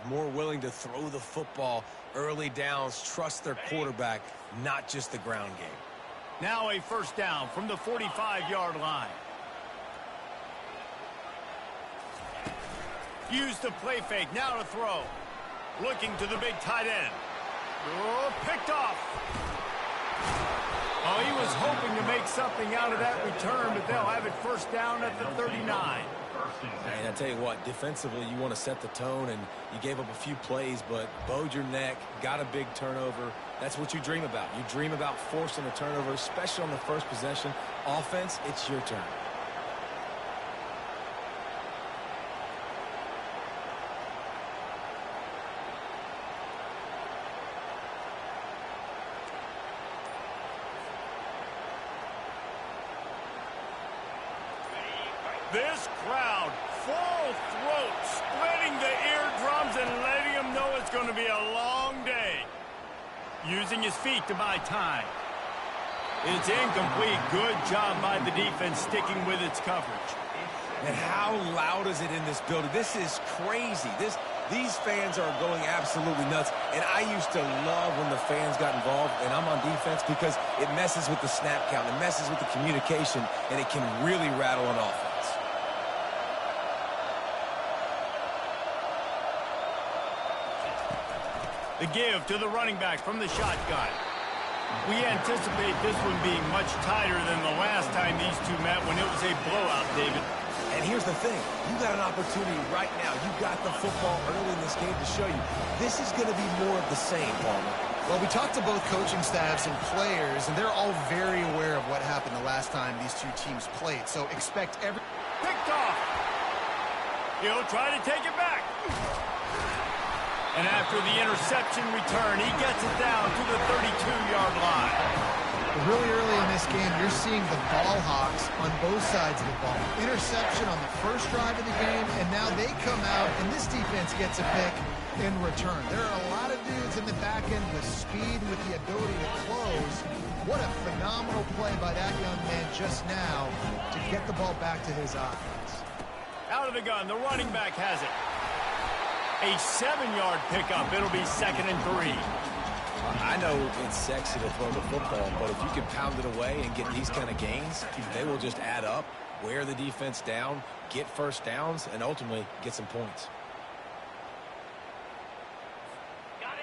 more willing to throw the football early downs, trust their quarterback, not just the ground game. Now a first down from the 45-yard line. Use the play fake, now to throw. Looking to the big tight end. Oh, picked off. Oh, he was hoping to make something out of that return, but they'll have it first down at the 39. And I tell you what, defensively, you want to set the tone, and you gave up a few plays, but bowed your neck, got a big turnover. That's what you dream about. You dream about forcing a turnover, especially on the first possession. Offense, it's your turn. This crowd, full throat, splitting the eardrums and letting them know it's going to be a long day. Using his feet to buy time. It's incomplete. Good job by the defense sticking with its coverage. And how loud is it in this building? This is crazy. These fans are going absolutely nuts. And I used to love when the fans got involved, and I'm on defense, because it messes with the snap count, it messes with the communication, and it can really rattle an offense. The give to the running back from the shotgun. We anticipate this one being much tighter than the last time these two met when it was a blowout, David. And here's the thing. You got an opportunity right now. You got the football early in this game to show you. This is going to be more of the same, Palmer. Well, we talked to both coaching staffs and players, and they're all very aware of what happened the last time these two teams played. So expect every... Picked off. He'll try to take it back. And after the interception return, he gets it down to the 32-yard line. Really early in this game, you're seeing the ball hawks on both sides of the ball. Interception on the first drive of the game, and now they come out, and this defense gets a pick in return. There are a lot of dudes in the back end with speed, with the ability to close. What a phenomenal play by that young man just now to get the ball back to his offense. Out of the gun, the running back has it. A 7-yard pickup. It'll be 2nd and 3. I know it's sexy to throw the football, but if you can pound it away and get these kind of gains, they will just add up, wear the defense down, get first downs, and ultimately get some points.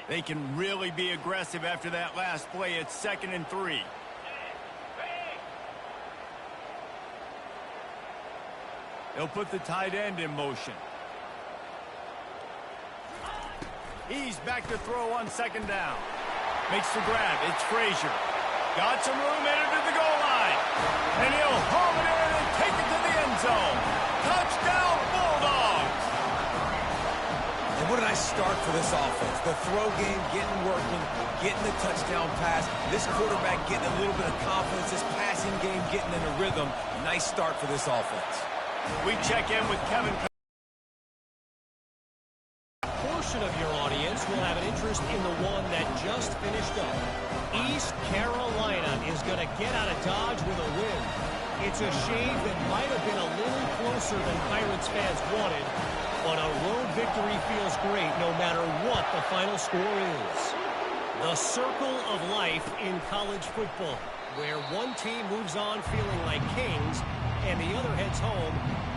They can really be aggressive after that last play. It's 2nd and 3. They'll put the tight end in motion. He's back to throw on 2nd down. Makes the grab. It's Frazier. Got some room in to the goal line. And he'll haul it in and take it to the end zone. Touchdown, Bulldogs. And what a nice start for this offense. The throw game getting working, getting the touchdown pass. This quarterback getting a little bit of confidence. This passing game getting in a rhythm. Nice start for this offense. We check in with Kevin. Of your audience will have an interest in the one that just finished up. East Carolina is going to get out of Dodge with a win. It's a shame that might have been a little closer than Pirates fans wanted, but a road victory feels great no matter what the final score is. The circle of life in college football, where one team moves on feeling like kings and the other heads home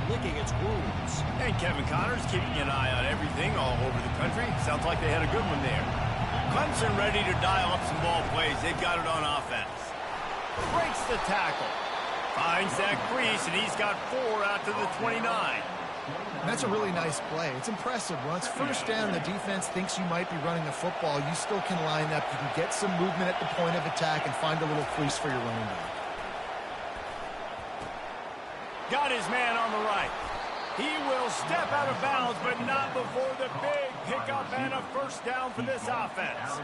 licking its wounds. And Kevin Connors keeping an eye on everything all over the country. Sounds like they had a good one there. Clemson ready to dial up some ball plays. They've got it on offense. Breaks the tackle. Finds that crease, and he's got 4 out to the 29. That's a really nice play. It's impressive. Once first down, the defense thinks you might be running the football. You still can line up. You can get some movement at the point of attack and find a little crease for your running back. Got his man on the right. He will step out of bounds, but not before the big pickup and a first down for this offense.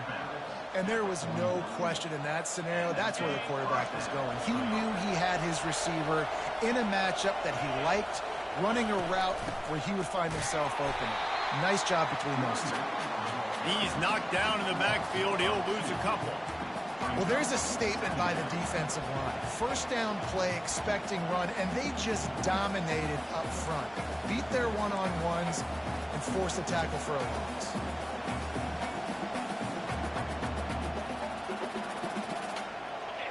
And there was no question in that scenario. That's where the quarterback was going. He knew he had his receiver in a matchup that he liked, running a route where he would find himself open. Nice job between those two. He's knocked down in the backfield. He'll lose a couple. Well, there's a statement by the defensive line. First down play, expecting run, and they just dominated up front. Beat their one-on-ones and force the tackle for a loss.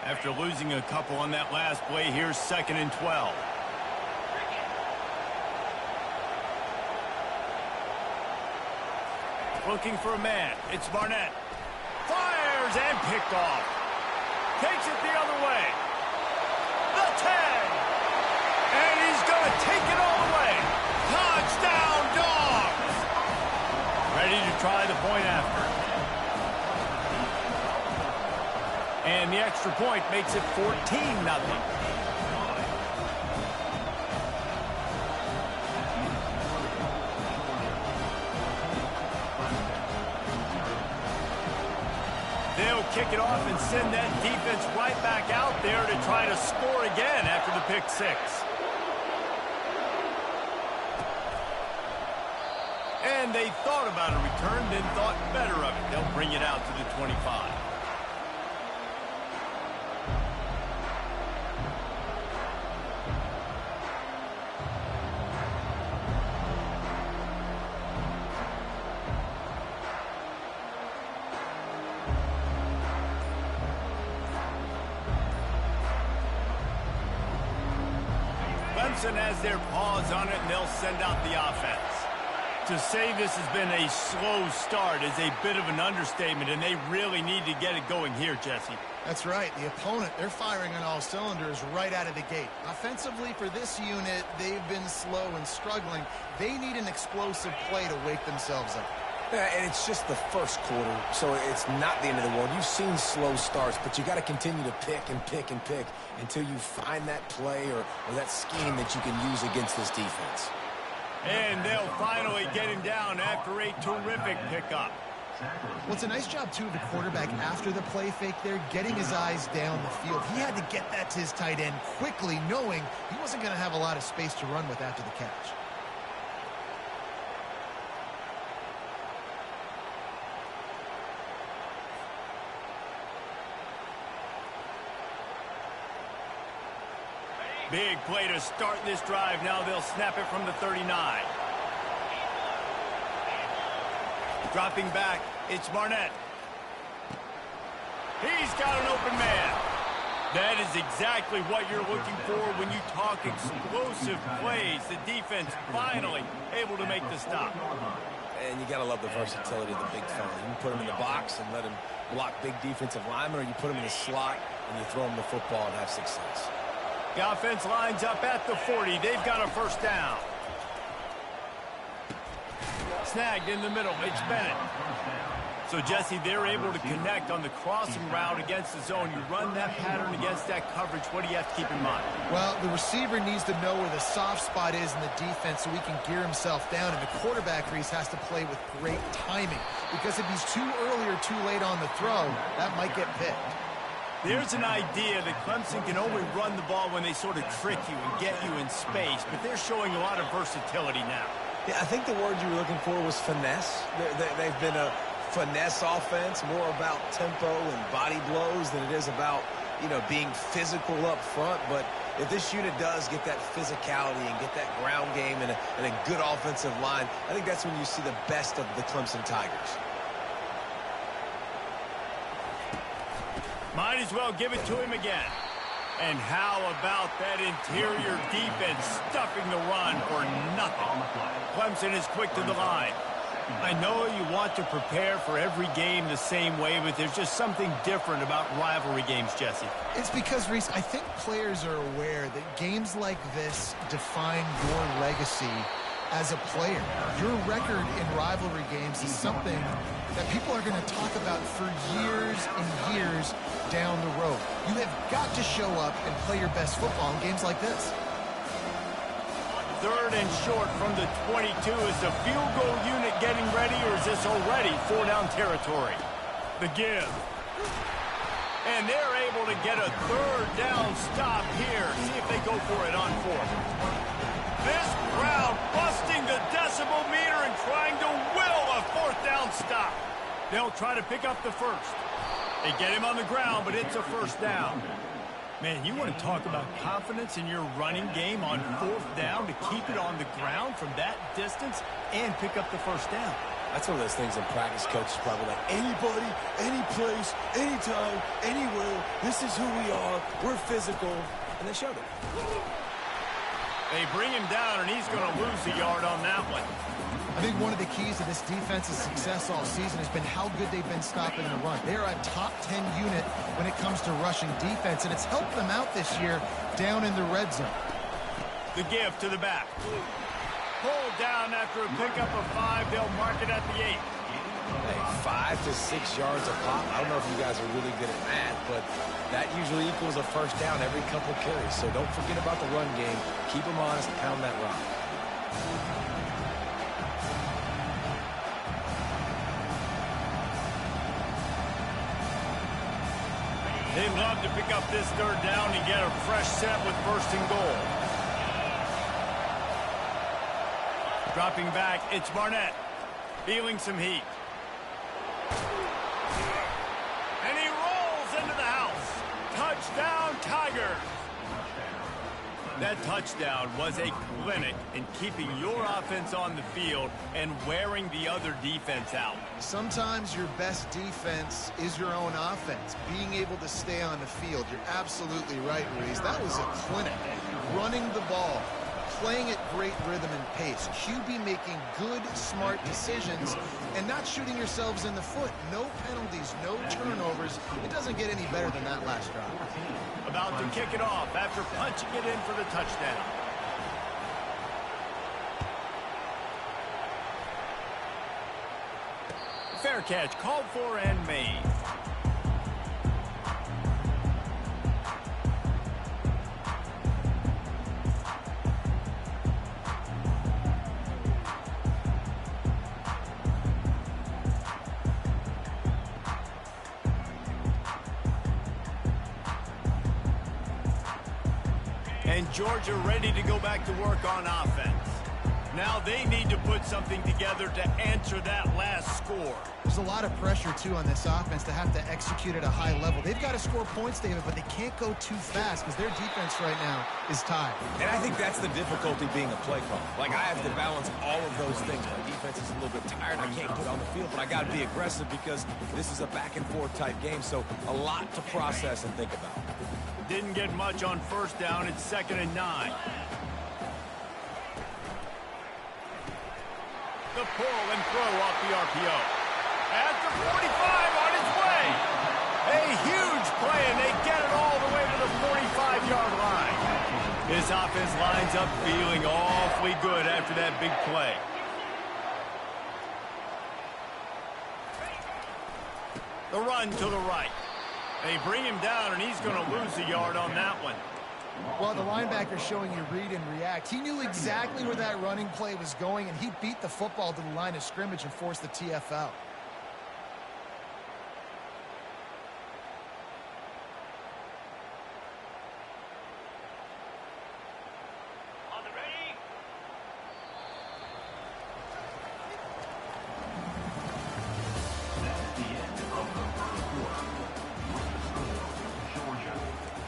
After losing a couple on that last play, here's 2nd and 12. Looking for a man. It's Barnett. Fires and picked off. Takes it the other way. The 10. And he's going to take it all the way. Touchdown, Dogs. Ready to try the point after. And the extra point makes it 14-0. They'll kick it off and send that defense right back out there to try to score again after the pick 6. And they thought about a return, then thought better of it. They'll bring it out to the 25. Clemson has their paws on it, and they'll send out the offense. To say this has been a slow start is a bit of an understatement, and they really need to get it going here, Jesse. That's right. The opponent, they're firing on all cylinders right out of the gate. Offensively, for this unit, they've been slow and struggling. They need an explosive play to wake themselves up. Yeah, and it's just the first quarter, so it's not the end of the world. You've seen slow starts, but you got to continue to pick and pick and pick until you find that play or that scheme that you can use against this defense. And they'll finally get him down after a terrific pickup. Well, it's a nice job, too, of the quarterback after the play fake there, getting his eyes down the field. He had to get that to his tight end quickly, knowing he wasn't going to have a lot of space to run with after the catch. Big play to start this drive. Now they'll snap it from the 39. Dropping back, it's Barnett. He's got an open man. That is exactly what you're looking for when you talk explosive plays. The defense finally able to make the stop. And you got to love the versatility of the big fella. You can put him in the box and let him block big defensive linemen, or you put him in the slot and you throw him the football and have success. The offense lines up at the 40. They've got a first down. Snagged in the middle. It's Bennett. So, Jesse, they're able to connect on the crossing route against the zone. You run that pattern against that coverage. What do you have to keep in mind? Well, the receiver needs to know where the soft spot is in the defense so he can gear himself down. And the quarterback, Reese, has to play with great timing. Because if he's too early or too late on the throw, that might get picked. There's an idea that Clemson can only run the ball when they sort of trick you and get you in space, but they're showing a lot of versatility now. Yeah, I think the word you were looking for was finesse. They've been a finesse offense, more about tempo and body blows than it is about, being physical up front. But if this unit does get that physicality and get that ground game and a good offensive line, I think that's when you see the best of the Clemson Tigers. Might as well give it to him again. And how about that interior defense stuffing the run for nothing? Clemson is quick to the line. I know you want to prepare for every game the same way, but there's just something different about rivalry games, Jesse. It's because, Reese, I think players are aware that games like this define your legacy as a player. Your record in rivalry games is something that people are going to talk about for years and years down the road. You have got to show up and play your best football in games like this. 3rd and short from the 22. Is the field goal unit getting ready, or is this already 4-down territory? The give. And they're able to get a 3rd down stop here. See if they go for it on 4th. This crowd busting the decibel meter and trying to will a 4th down stop. They'll try to pick up the first. They get him on the ground, but it's a 1st down. Man, you want to talk about confidence in your running game on 4th down to keep it on the ground from that distance and pick up the first down. That's one of those things in practice, coaches probably like, anybody, any place, anytime, anywhere, this is who we are, we're physical, and they showed it. They bring him down, and he's going to lose a yard on that one. I think one of the keys to this defense's success all season has been how good they've been stopping the run. They are a top 10 unit when it comes to rushing defense, and it's helped them out this year down in the red zone. The give to the back. Pulled down after a pickup of 5. They'll mark it at the 8. Hey, 5 to 6 yards a pop. I don't know if you guys are really good at math, but that usually equals a first down every couple carries. So don't forget about the run game. Keep them honest and pound that rock. They'd love to pick up this 3rd down and get a fresh set with 1st and goal. Dropping back, it's Barnett. Feeling some heat. And he rolls into the house. Touchdown, Tigers. That touchdown was a clinic in keeping your offense on the field and wearing the other defense out. Sometimes your best defense is your own offense. Being able to stay on the field. You're absolutely right, Reese. That was a clinic. Running the ball, playing at great rhythm and pace. QB making good, smart decisions and not shooting yourselves in the foot. No penalties, no turnovers. It doesn't get any better than that last drive. About to kick it off after punching it in for the touchdown. Fair catch called for and made. And Georgia ready to go back to work on offense. Now they need to put something together to answer that last score. There's a lot of pressure, too, on this offense to have to execute at a high level. They've got to score points, David, but they can't go too fast because their defense right now is tied. And I think that's the difficulty being a play caller. Like, I have to balance all of those things. My defense is a little bit tired. I can't get on the field, but I got to be aggressive because this is a back-and-forth type game, so a lot to process and think about. Didn't get much on 1st down. It's 2nd and 9. The pull and throw off the RPO. At the 45 on its way. A huge play, and they get it all the way to the 45-yard line. This offense lines up feeling awfully good after that big play. The run to the right. They bring him down, and he's going to lose a yard on that one. Well, the linebacker's showing you read and react. He knew exactly where that running play was going, and he beat the football to the line of scrimmage and forced the TFL. On the ready? That's the end of the first quarter. Georgia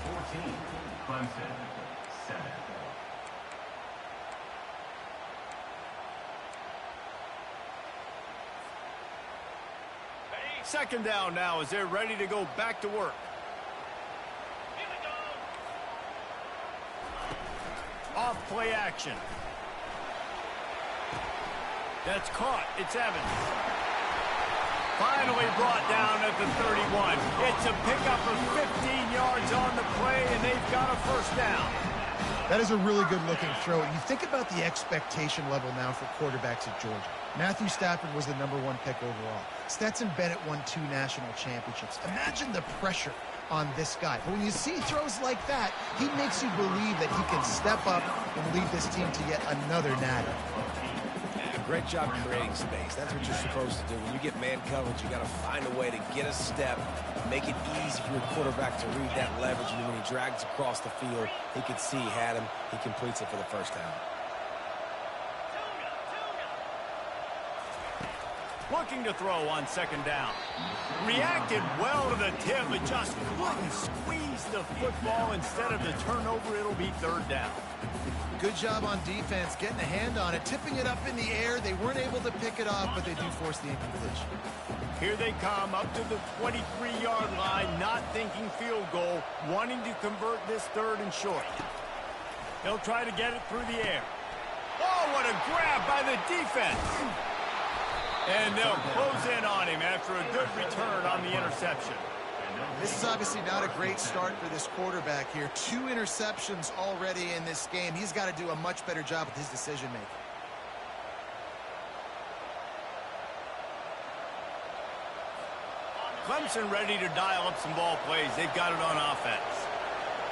14, Clemson 7. Second down now as they're ready to go back to work. Here we go. Off play action. That's caught. It's Evans. Finally brought down at the 31. It's a pickup of 15 yards on the play, and they've got a first down. That is a really good-looking throw. You think about the expectation level now for quarterbacks at Georgia. Matthew Stafford was the #1 pick overall. Stetson Bennett won 2 national championships. Imagine the pressure on this guy. But when you see throws like that, he makes you believe that he can step up and lead this team to yet another natty. Great job creating space. That's what you're supposed to do. When you get man coverage, you got to find a way to get a step, make it easy for your quarterback to read that leverage. And when he drags across the field, he could see he had him. He completes it for the first down. Looking to throw on second down. Reacted well to the tip, but just couldn't squeeze the football. Instead of the turnover, it'll be third down. Good job on defense getting a hand on it, tipping it up in the air. They weren't able to pick it up, but they do force the incompletion. Here they come up to the 23-yard line, not thinking field goal, wanting to convert this third and short. They'll try to get it through the air. Oh, what a grab by the defense. And they'll close in on him after a good return on the interception. This is obviously not a great start for this quarterback here. 2 interceptions already in this game. He's got to do a much better job with his decision-making. Clemson ready to dial up some ball plays. They've got it on offense.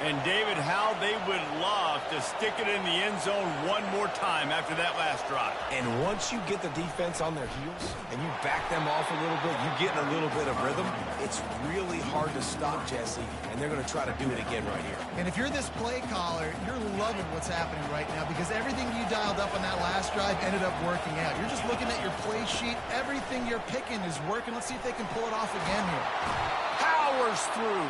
And, David, how they would love to stick it in the end zone one more time after that last drive. And once you get the defense on their heels and you back them off a little bit, you get in a little bit of rhythm, it's really hard to stop, Jesse, and they're going to try to do it again right here. And if you're this play caller, you're loving what's happening right now because everything you dialed up on that last drive ended up working out. You're just looking at your play sheet. Everything you're picking is working. Let's see if they can pull it off again here. Powers through.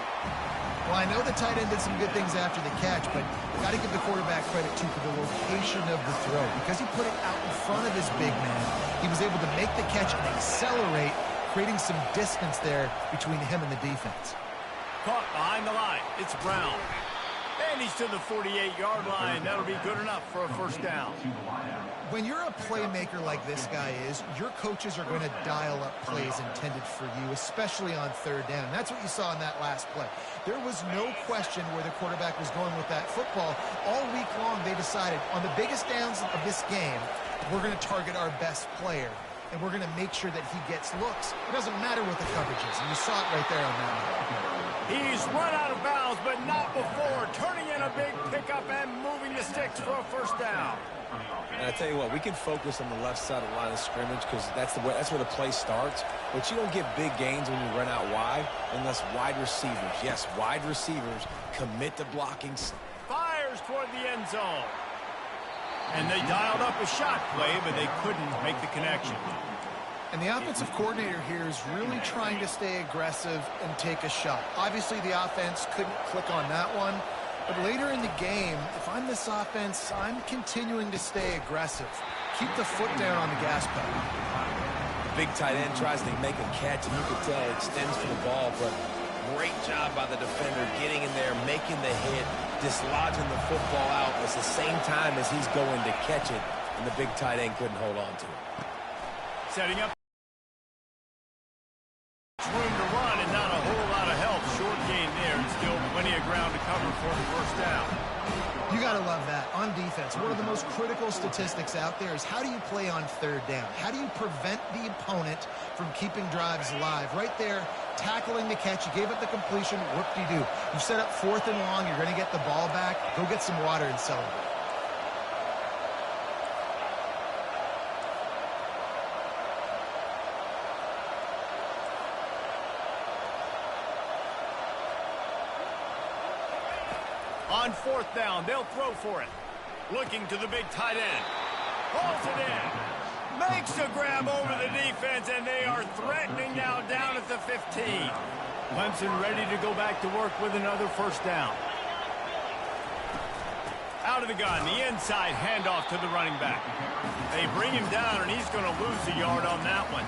Well, I know the tight end did some good things after the catch, but got to give the quarterback credit, too, for the location of the throw. Because he put it out in front of his big man, he was able to make the catch and accelerate, creating some distance there between him and the defense. Caught behind the line. It's Brown. And he's to the 48-yard line. That'll be good enough for a first down. When you're a playmaker like this guy is, your coaches are going to dial up plays intended for you, especially on third down. That's what you saw in that last play. There was no question where the quarterback was going with that football. All week long, they decided on the biggest downs of this game, we're going to target our best player, and we're going to make sure that he gets looks. It doesn't matter what the coverage is, and you saw it right there on that one. He's run out of bounds, but not before. Turning in a big pickup and moving the sticks for a first down. And I tell you what, we can focus on the left side of the line of scrimmage because that's where the play starts. But you don't get big gains when you run out wide unless wide receivers, yes, wide receivers commit to blocking. Fires toward the end zone. And they dialed up a shot play, but they couldn't make the connection. And the offensive coordinator here is really trying to stay aggressive and take a shot. Obviously, the offense couldn't click on that one. But later in the game, if I'm this offense, I'm continuing to stay aggressive. Keep the foot down on the gas pedal. The big tight end tries to make a catch, and you can tell it extends for the ball, but great job by the defender getting in there, making the hit, dislodging the football out at the same time as he's going to catch it, and the big tight end couldn't hold on to it. Setting up. Room to run and not a whole lot of help. Short gain there and still plenty of ground to cover for the first down. You got to love that. On defense, one of the most critical statistics out there is how do you play on third down? How do you prevent the opponent from keeping drives alive? Right there, tackling the catch. You gave up the completion. Whoop-de-doo. You set up 4th and long. You're going to get the ball back. Go get some water and celebrate. On 4th down, they'll throw for it. Looking to the big tight end. Pulls it in. Makes a grab over the defense, and they are threatening now down at the 15. Clemson ready to go back to work with another first down. Out of the gun, the inside handoff to the running back. They bring him down, and he's going to lose a yard on that one.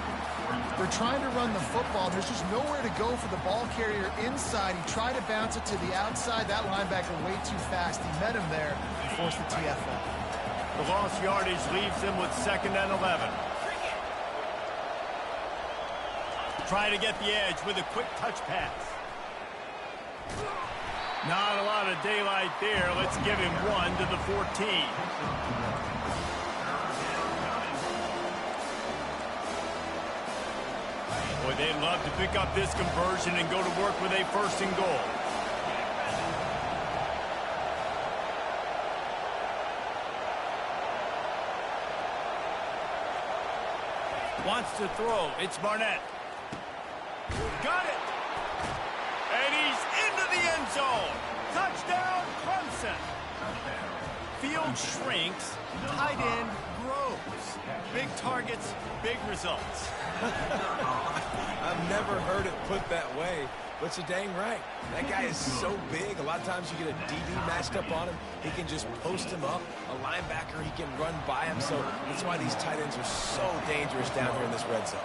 They're trying to run the football. There's just nowhere to go for the ball carrier inside. He tried to bounce it to the outside. That linebacker way too fast. He met him there and forced the TFL. The lost yardage leaves them with 2nd and 11. Try to get the edge with a quick touch pass. Not a lot of daylight there. Let's give him 1 to the 14. Boy, they'd love to pick up this conversion and go to work with a 1st and goal. Wants to throw. It's Barnett. Got it. And he's into the end zone. Touchdown, Clemson. field shrinks, tight end grows. Big targets, big results. I've never heard it put that way, but you're dang right. That guy is so big. A lot of times you get a DB matched up on him. He can just post him up. A linebacker, he can run by him. So that's why these tight ends are so dangerous down here in this red zone.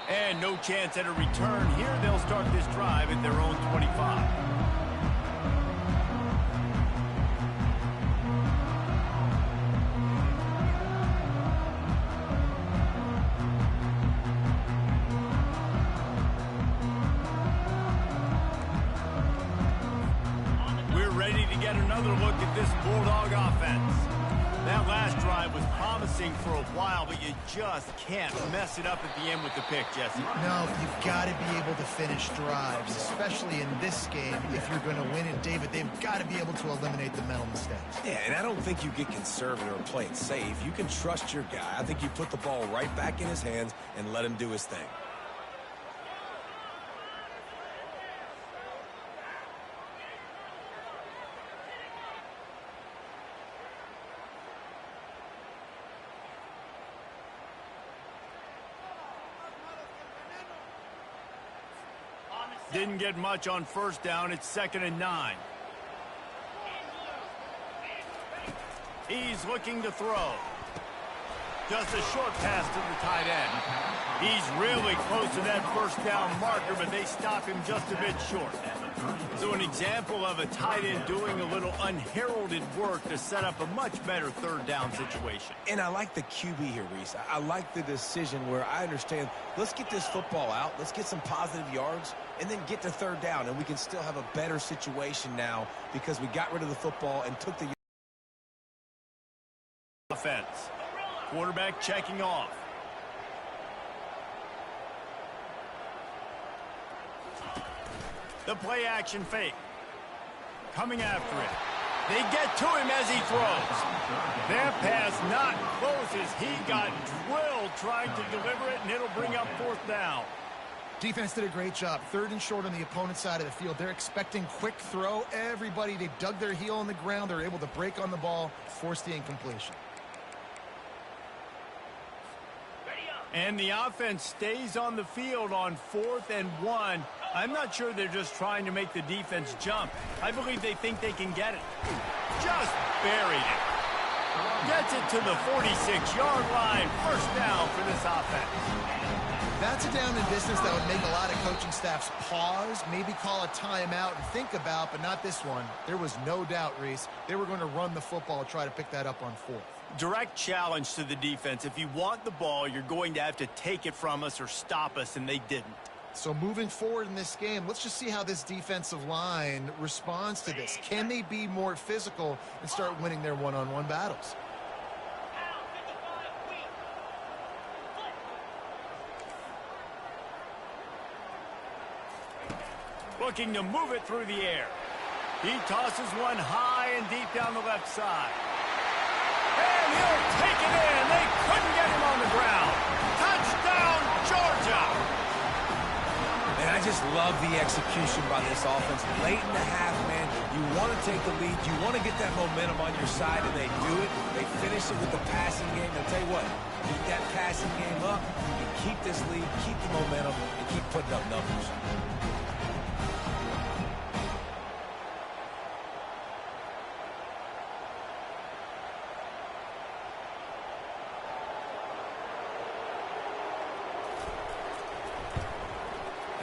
And no chance at a return here. They'll start this drive at their own 25. We're ready to get another look at this Bulldog offense. That last drive was promising for a while, but you just can't mess it up at the end with the pick, Jesse. No, you've got to be able to finish drives, especially in this game. If you're going to win it, David, they've got to be able to eliminate the mental mistakes. Yeah, and I don't think you get conservative or play it safe. You can trust your guy. I think you put the ball right back in his hands and let him do his thing. Didn't get much on first down. It's 2nd and 9. He's looking to throw. Just a short pass to the tight end. He's really close to that first down marker, but they stop him just a bit short. So an example of a tight end doing a little unheralded work to set up a much better third down situation. And I like the QB here, Reese. I like the decision where I understand, let's get this football out, let's get some positive yards, and then get to third down, and we can still have a better situation now because we got rid of the football and took the offense. Quarterback checking off. The play action fake. Coming after it. They get to him as he throws. That pass not close as he got drilled trying to deliver it, and it'll bring up 4th down. Defense did a great job. 3rd and short on the opponent's side of the field. They're expecting quick throw. Everybody, they dug their heel on the ground. They're able to break on the ball, force the incompletion. And the offense stays on the field on 4th and 1. I'm not sure they're just trying to make the defense jump. I believe they think they can get it. Just buried it. Gets it to the 46-yard line. 1st down for this offense. That's a down and distance that would make a lot of coaching staffs pause, maybe call a timeout and think about, but not this one. There was no doubt, Reese, they were going to run the football, try to pick that up on 4th. Direct challenge to the defense. If you want the ball, you're going to have to take it from us or stop us, and they didn't. So moving forward in this game, let's just see how this defensive line responds to this. Can they be more physical and start winning their one-on-one battles? Looking to move it through the air. He tosses one high and deep down the left side. And he'll take it in. They couldn't get him on the ground. Touchdown, Georgia. And I just love the execution by this offense. Late in the half, man, you want to take the lead. You want to get that momentum on your side, and they do it. They finish it with the passing game. I'll tell you what, keep that passing game up. You keep this lead, keep the momentum, and keep putting up numbers.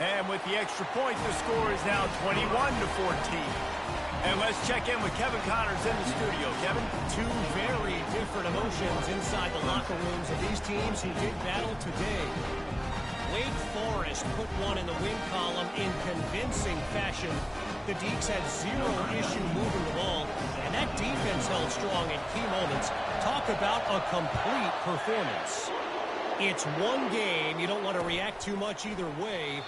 And with the extra point, the score is now 21-14. And let's check in with Kevin Connors in the studio. Kevin? Two very different emotions inside the locker rooms of these teams who did battle today. Wake Forest put one in the win column in convincing fashion. The Deacs had zero issue moving the ball, and that defense held strong in key moments. Talk about a complete performance. It's one game. You don't want to react too much either way.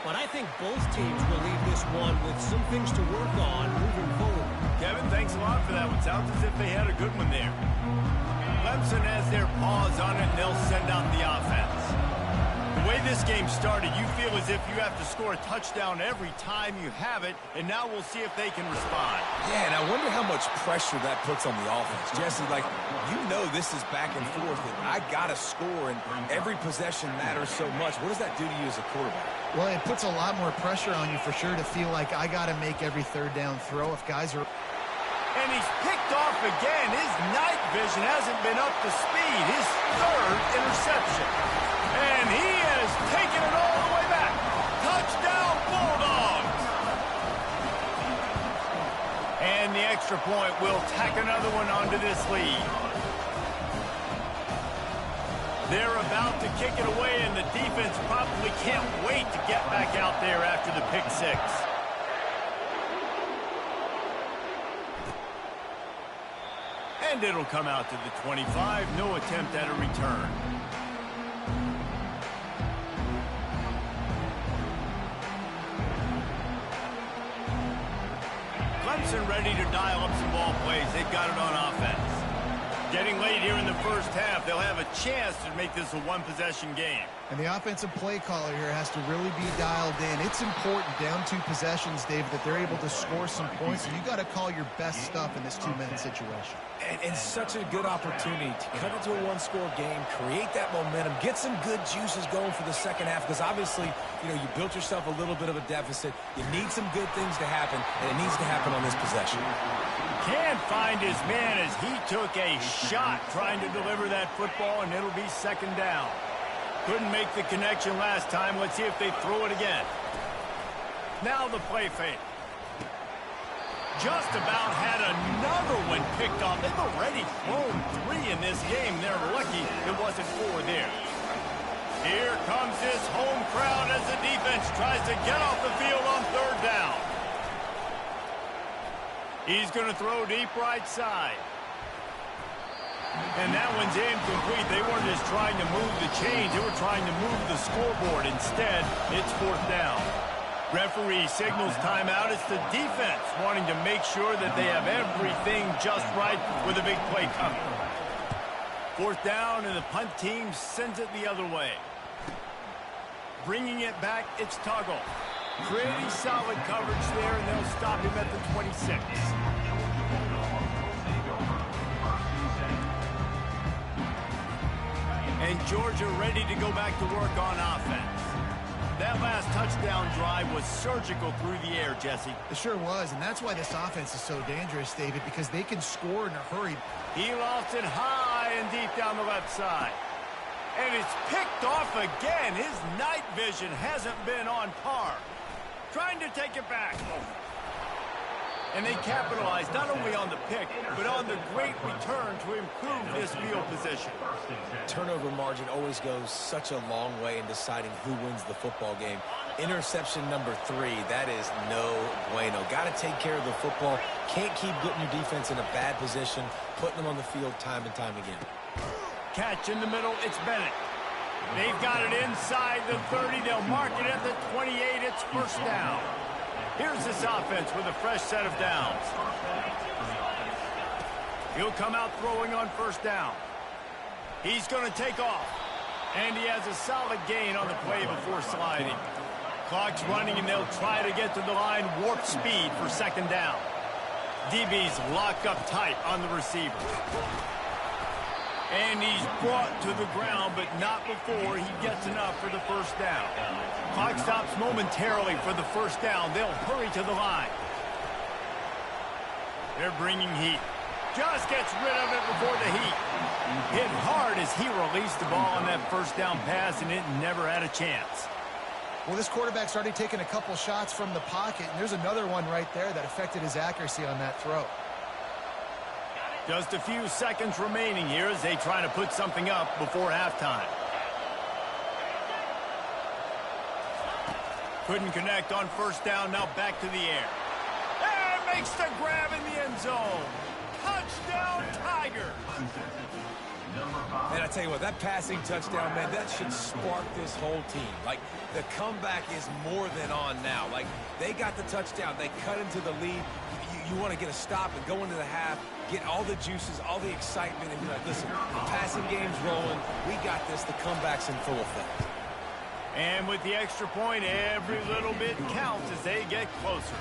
But I think both teams will leave this one with some things to work on moving forward. Kevin, thanks a lot for that one. Sounds as if they had a good one there. Clemson has their paws on it, and they'll send out the offense. The way way this game started, you feel as if you have to score a touchdown every time you have it, and now we'll see if they can respond. Yeah, and I wonder how much pressure that puts on the offense. Jesse, like, you know this is back and forth, and I got to score, and every possession matters so much. What does that do to you as a quarterback? Well, it puts a lot more pressure on you for sure to feel like I got to make every third down throw if guys are... And he's picked off again. His night vision hasn't been up to speed. His third interception. And he has taken it all the way back. Touchdown, Bulldogs. And the extra point will tack another one onto this lead. They're about to kick it away, and the defense probably can't wait to get back out there after the pick six. And it'll come out to the 25. No attempt at a return. Clemson ready to dial up some ball plays. They've got it on offense. Getting late here in the first half, they'll have a chance to make this a one-possession game. And the offensive play caller here has to really be dialed in. It's important down 2 possessions, David, that they're able to score some points. And you got to call your best stuff in this 2-minute situation. And such a good opportunity to cut into a one-score game, create that momentum, get some good juices going for the second half, because obviously, you know, you built yourself a little bit of a deficit. You need some good things to happen, and it needs to happen on this possession. Can't find his man as he took a shot trying to deliver that football, and it'll be second down. Couldn't make the connection last time. Let's see if they throw it again. Now the play fake. Just about had another one picked off. They've already thrown 3 in this game. They're lucky it wasn't 4 there. Here comes this home crowd as the defense tries to get off the field on third down. He's going to throw deep right side. And that one's incomplete. They weren't just trying to move the chains. They were trying to move the scoreboard. Instead, it's fourth down. Referee signals timeout. It's the defense wanting to make sure that they have everything just right with a big play coming. Fourth down, and the punt team sends it the other way. Bringing it back, it's Tuggle. Pretty solid coverage there, and they'll stop him at the 26. And Georgia ready to go back to work on offense. That last touchdown drive was surgical through the air, Jesse. It sure was, and that's why this offense is so dangerous, David, because they can score in a hurry. He lost it high and deep down the left side. And it's picked off again. His night vision hasn't been on par. Trying to take it back. And they capitalized not only on the pick, but on the great return to improve this field position. Turnover margin always goes such a long way in deciding who wins the football game. Interception number 3, that is no bueno. Got to take care of the football. Can't keep putting your defense in a bad position, putting them on the field time and time again. Catch in the middle, it's Bennett. They've got it inside the 30. They'll mark it at the 28. It's first down. Here's this offense with a fresh set of downs. He'll come out throwing on first down. He's going to take off. And he has a solid gain on the play before sliding. Clock's running, and they'll try to get to the line. Warp speed for second down. DB's locked up tight on the receiver. And he's brought to the ground, but not before he gets enough for the first down. Clock stops momentarily for the first down. They'll hurry to the line. They're bringing heat. Just gets rid of it before the heat. Hit hard as he released the ball on that first down pass, and it never had a chance. Well, this quarterback's already taken a couple shots from the pocket, and there's another one right there that affected his accuracy on that throw. Just a few seconds remaining here as they try to put something up before halftime. Couldn't connect on first down. Now back to the air. And makes the grab in the end zone. Touchdown, Tigers. And I tell you what, that passing touchdown, man, that should spark this whole team. Like, the comeback is more than on now. Like, they got the touchdown. They cut into the lead. You want to get a stop and go into the half, get all the juices, all the excitement, and be like, listen, the passing game's rolling. We got this. The comeback's in full effect. And with the extra point, every little bit counts as they get closer.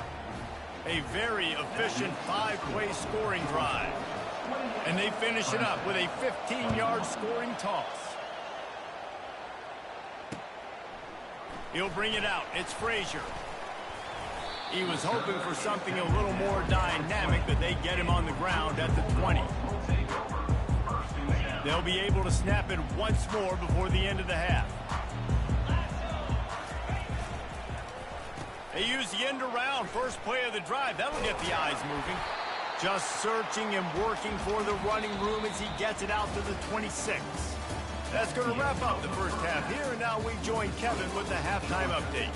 A very efficient 5-play scoring drive. And they finish it up with a 15-yard scoring toss. He'll bring it out. It's Frazier. He was hoping for something a little more dynamic, but they get him on the ground at the 20. They'll be able to snap it once more before the end of the half. They use the end around first play of the drive. That'll get the eyes moving. Just searching and working for the running room as he gets it out to the 26. That's going to wrap up the first half here, and now we join Kevin with the halftime update.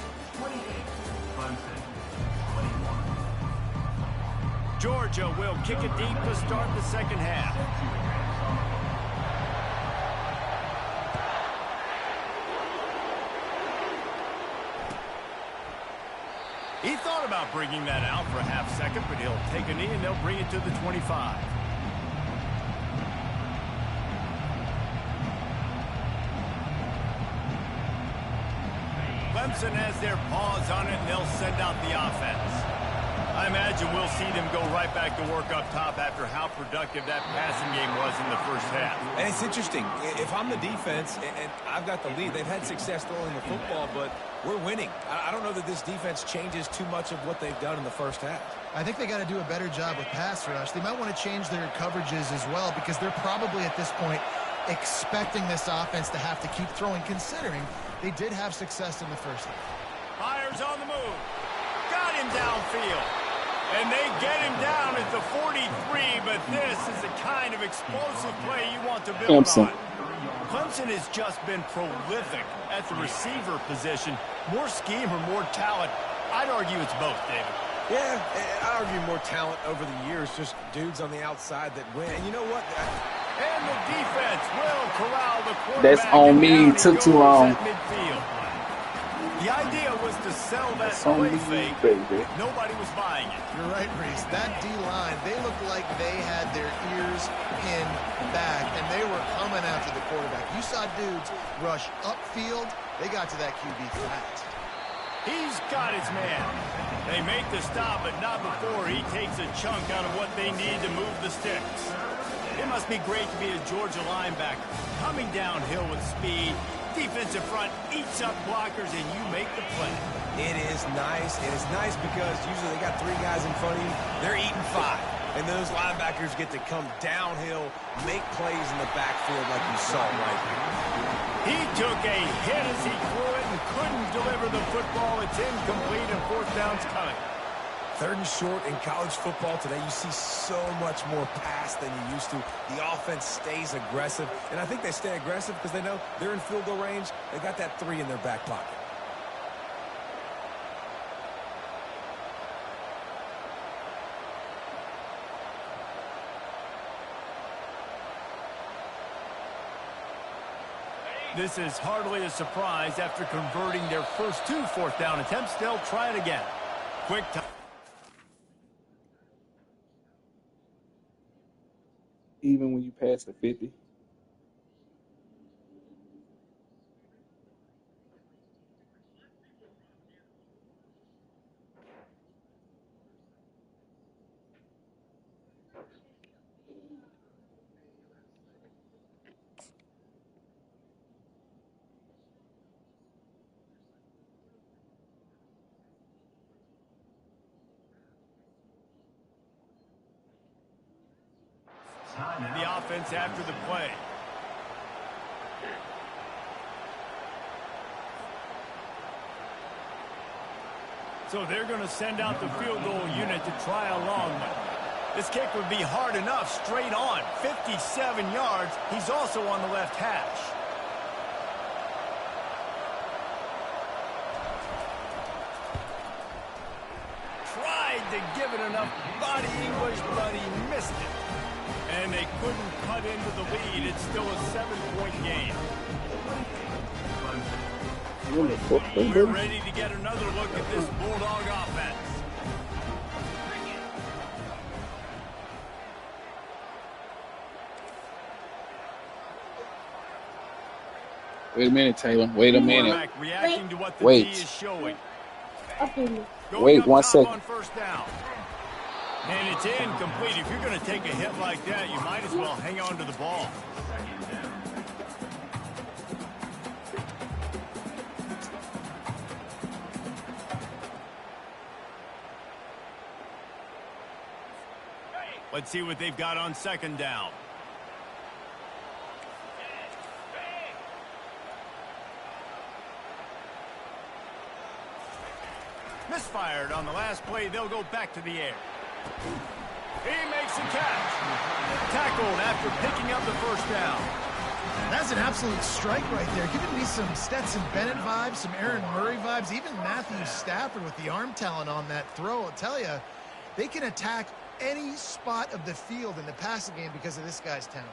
Georgia will kick it deep to start the second half. He thought about bringing that out for a half second, but he'll take a knee and they'll bring it to the 25. Clemson has their paws on it, and they'll send out the offense. I imagine we'll see them go right back to work up top after how productive that passing game was in the first half. And it's interesting. If I'm the defense and I've got the lead, they've had success throwing the football, but we're winning. I don't know that this defense changes too much of what they've done in the first half. I think they got to do a better job with pass rush. They might want to change their coverages as well, because they're probably at this point expecting this offense to have to keep throwing, considering they did have success in the first half. Fires on the move. Got him downfield. And they get him down at the 43, but this is the kind of explosive play you want to build on. Clemson has just been prolific at the receiver position. More scheme or more talent? I'd argue it's both, David. Yeah, I'd argue more talent over the years, just dudes on the outside that win. And you know what? And the defense will corral the quarterback. That's on me. Took too long. The idea was to sell that play fake. Baby. Nobody was buying it. You're right, Reese. That D-line, they looked like they had their ears pinned back, and they were coming after the quarterback. You saw dudes rush upfield. They got to that QB flat. He's got his man. They make the stop, but not before he takes a chunk out of what they need to move the sticks. It must be great to be a Georgia linebacker. Coming downhill with speed. Defensive front eats up blockers, and you make the play. It is nice. It is nice because usually they got 3 guys in front of you. They're eating 5. And those linebackers get to come downhill, make plays in the backfield like you saw right here. He took a hit as he threw it and couldn't deliver the football. It's incomplete, and fourth down's coming. 3rd and short in college football today. You see so much more pass than you used to. The offense stays aggressive, and I think they stay aggressive because they know they're in field goal range. They got that 3 in their back pocket. This is hardly a surprise. After converting their first 2 fourth down attempts, they'll try it again. Quick time. Even when you pass the 50. The offense after the play. So they're going to send out the field goal unit to try a long one. This kick would be hard enough straight on. 57 yards. He's also on the left hash. Tried to give it enough body English, but he missed it. And they couldn't cut into the lead. It's still a 7-point game. We're ready to get another look at this Bulldog offense. Wait a minute, Taylor. Wait a minute. Quarterback reacting to what the D Wait. is showing. Wait Going up 1 top second. on first down. And it's incomplete. If you're going to take a hit like that, you might as well hang on to the ball. Let's see what they've got on second down. Misfired on the last play. They'll go back to the air. He makes a catch. Tackled after picking up the first down. That's an absolute strike right there. Giving me some Stetson Bennett vibes, some Aaron Murray vibes, even Matthew Stafford with the arm talent on that throw. I'll tell you, they can attack any spot of the field in the passing game because of this guy's talent.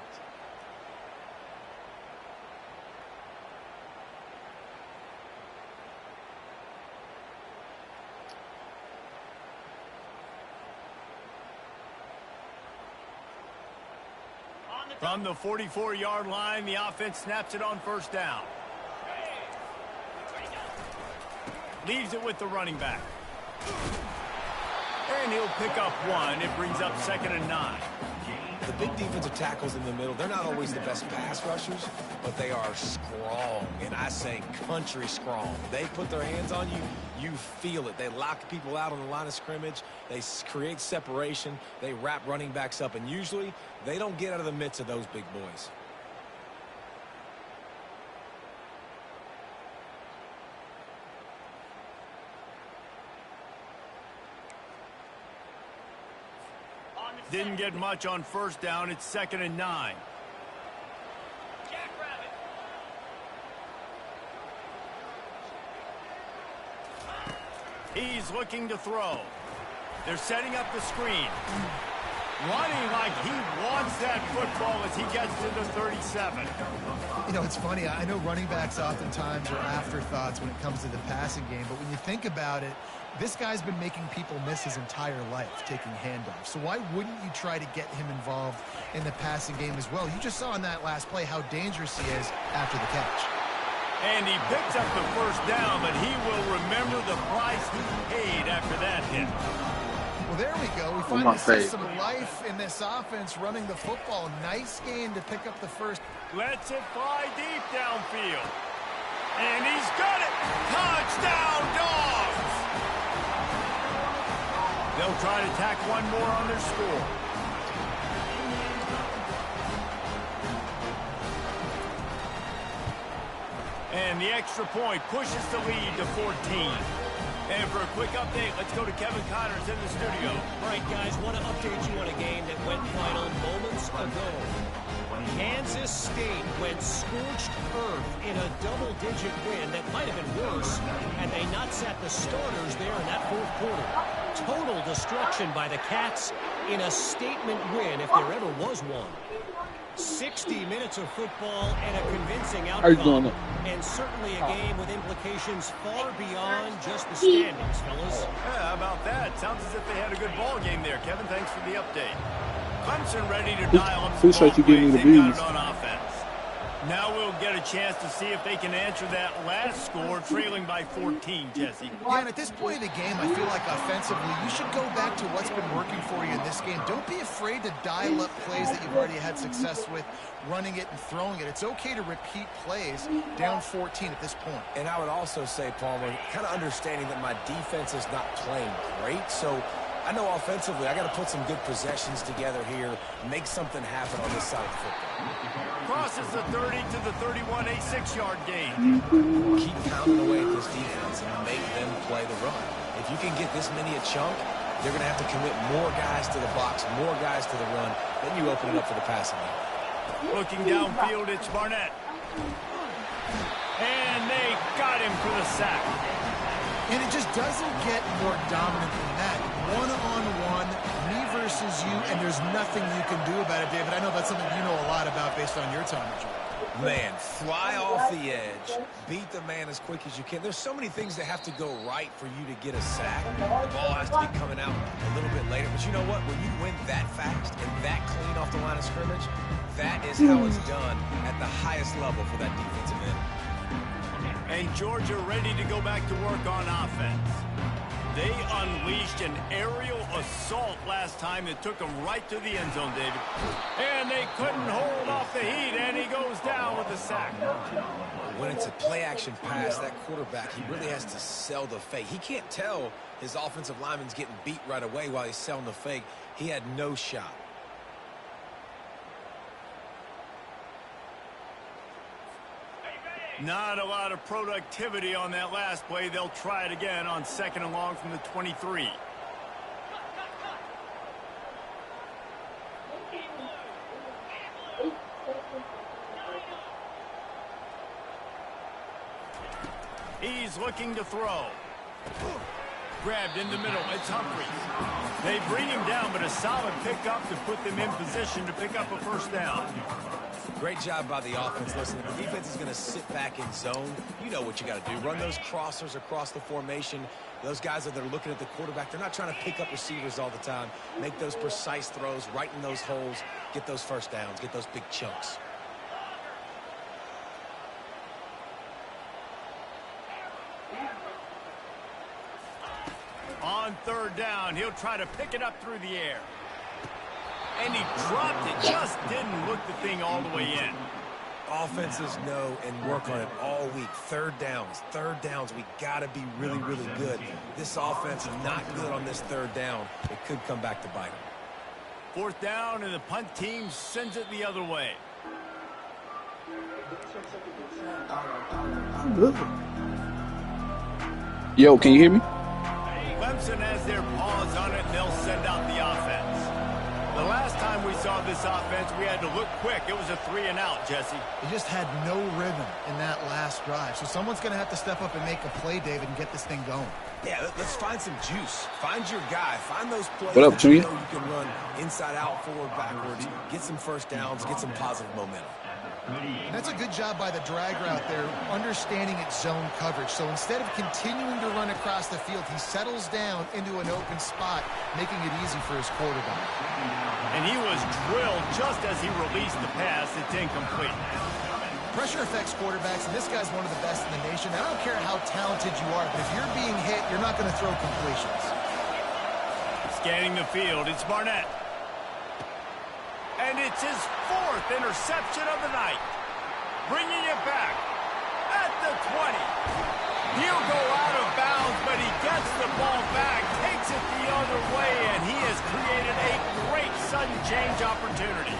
From the 44-yard line, the offense snaps it on first down. Leaves it with the running back. And he'll pick up one. It brings up 2nd and 9. The big defensive tackles in the middle, they're not always the best pass rushers, but they are strong, and I say country strong. They put their hands on you, you feel it. They lock people out on the line of scrimmage. They create separation. They wrap running backs up, and usually they don't get out of the midst of those big boys. Didn't get much on first down. It's 2nd and 9. He's looking to throw. They're setting up the screen. Running like he wants that football as he gets to the 37. You know, it's funny. I know running backs oftentimes are afterthoughts when it comes to the passing game, but when you think about it, this guy's been making people miss his entire life taking handoffs. So why wouldn't you try to get him involved in the passing game as well? You just saw in that last play how dangerous he is after the catch. And he picks up the first down, but he will remember the price he paid after that hit. Well, there we go. We finally see some life in this offense running the football. Nice game to pick up the first. Lets it fly deep downfield. And he's got it. Touchdown, Dogs! They'll try to tack one more on their score. And the extra point pushes the lead to 14. And for a quick update, let's go to Kevin Connors in the studio. All right, guys, want to update you on a game that went final moments ago. Kansas State went scorched earth in a double-digit win that might have been worse had they not sat the starters there in that fourth quarter. Total destruction by the Cats in a statement win if there ever was one. 60 minutes of football and a convincing outcome, and certainly a game with implications far beyond just the standings, fellas. Yeah, how about that? Sounds as if they had a good ball game there. Kevin, thanks for the update. Clemson ready to dial up some ball plays. They've got it on offense. Now we'll get a chance to see if they can answer that last score, trailing by 14, Jesse. Yeah, and at this point of the game, I feel like offensively, you should go back to what's been working for you in this game. Don't be afraid to dial up plays that you've already had success with, running it and throwing it. It's okay to repeat plays down 14 at this point. And I would also say, Palmer, kind of understanding that my defense is not playing great, so I know offensively I got to put some good possessions together here, make something happen on this side of the football. Crosses the 30 to the 31, a 6-yard gain. Keep pounding away at this defense and make them play the run. If you can get this many a chunk, they're going to have to commit more guys to the box, more guys to the run. Then you open it up for the passing game. Looking downfield, it's Barnett. And they got him for the sack. And it just doesn't get more dominant than that. One-on-one, me versus you, and there's nothing you can do about it, David. I know that's something you know a lot about based on your time at Georgia. Man, fly off the edge, beat the man as quick as you can. There's so many things that have to go right for you to get a sack. The ball has to be coming out a little bit later. But you know what? When you win that fast and that clean off the line of scrimmage, that is how it's done at the highest level for that defensive end. And Georgia ready to go back to work on offense. They unleashed an aerial assault last time that took them right to the end zone, David. And they couldn't hold off the heat, and he goes down with a sack. When it's a play-action pass, that quarterback, he really has to sell the fake. He can't tell his offensive lineman's getting beat right away while he's selling the fake. He had no shot. Not a lot of productivity on that last play. They'll try it again on 2nd and long from the 23. He's looking to throw. Grabbed in the middle. It's Humphries. They bring him down, but a solid pickup to put them in position to pick up a first down. Great job by the offense. Listen, if the defense is going to sit back in zone, you know what you got to do. Run those crossers across the formation. Those guys that are looking at the quarterback, they're not trying to pick up receivers all the time. Make those precise throws, right in those holes, get those first downs, get those big chunks. On 3rd down, he'll try to pick it up through the air. And he dropped it, just didn't look the thing all the way in. Offenses know and work on it all week. 3rd downs, we got to be really, really good. This offense is not good on this 3rd down. It could come back to bite them. 4th down, and the punt team sends it the other way. Yo, can you hear me? Clemson has their paws on it, and they'll send out the offense. The last time we saw this offense, we had to look quick. It was a 3-and-out, Jesse. They just had no rhythm in that last drive. So someone's going to have to step up and make a play, David, and get this thing going. Yeah, let's find some juice. Find your guy. Find those plays What up, that you Ncaa? know you can run inside out, forward, backwards. Get some first downs. Get some positive momentum. And that's a good job by the drag route there, understanding its zone coverage. So instead of continuing to run across the field, he settles down into an open spot, making it easy for his quarterback. And he was drilled just as he released the pass. It's incomplete. Pressure affects quarterbacks, and this guy's one of the best in the nation. I don't care how talented you are, but if you're being hit, you're not going to throw completions. Scanning the field, it's Barnett. And it's his 4th interception of the night. Bringing it back at the 20. He'll go out of bounds, but he gets the ball back, takes it the other way, and he has created a great sudden change opportunity.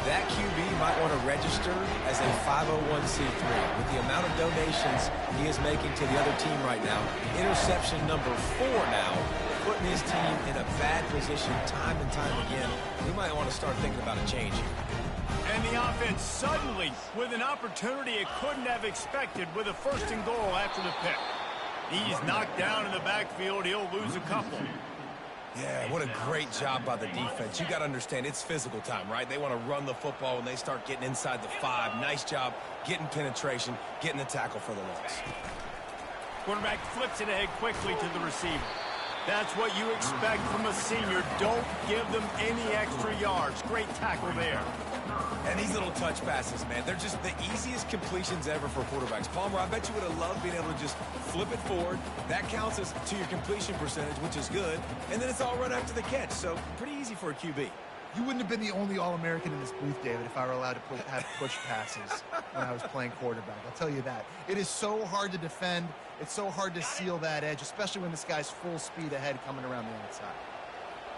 That QB might want to register as a 501c3. With the amount of donations he is making to the other team right now, interception number 4 now, putting his team in a bad position time and time again. We might want to start thinking about a change here. And the offense suddenly, with an opportunity it couldn't have expected, with a 1st and goal after the pick. He's knocked down in the backfield. He'll lose a couple. Yeah, what a great job by the defense. You got to understand, it's physical time, right? They want to run the football when they start getting inside the 5. Nice job getting penetration, getting the tackle for the loss. Quarterback flips it ahead quickly to the receiver. That's what you expect from a senior. Don't give them any extra yards. Great tackle there. And these little touch passes, man, they're just the easiest completions ever for quarterbacks. Palmer, I bet you would have loved being able to just flip it forward. That counts as to your completion percentage, which is good. And then it's all run after the catch, so pretty easy for a QB. You wouldn't have been the only All-American in this booth, David, if I were allowed to have push passes when I was playing quarterback. I'll tell you that. It is so hard to defend. It's so hard to seal that edge, especially when this guy's full speed ahead coming around the outside.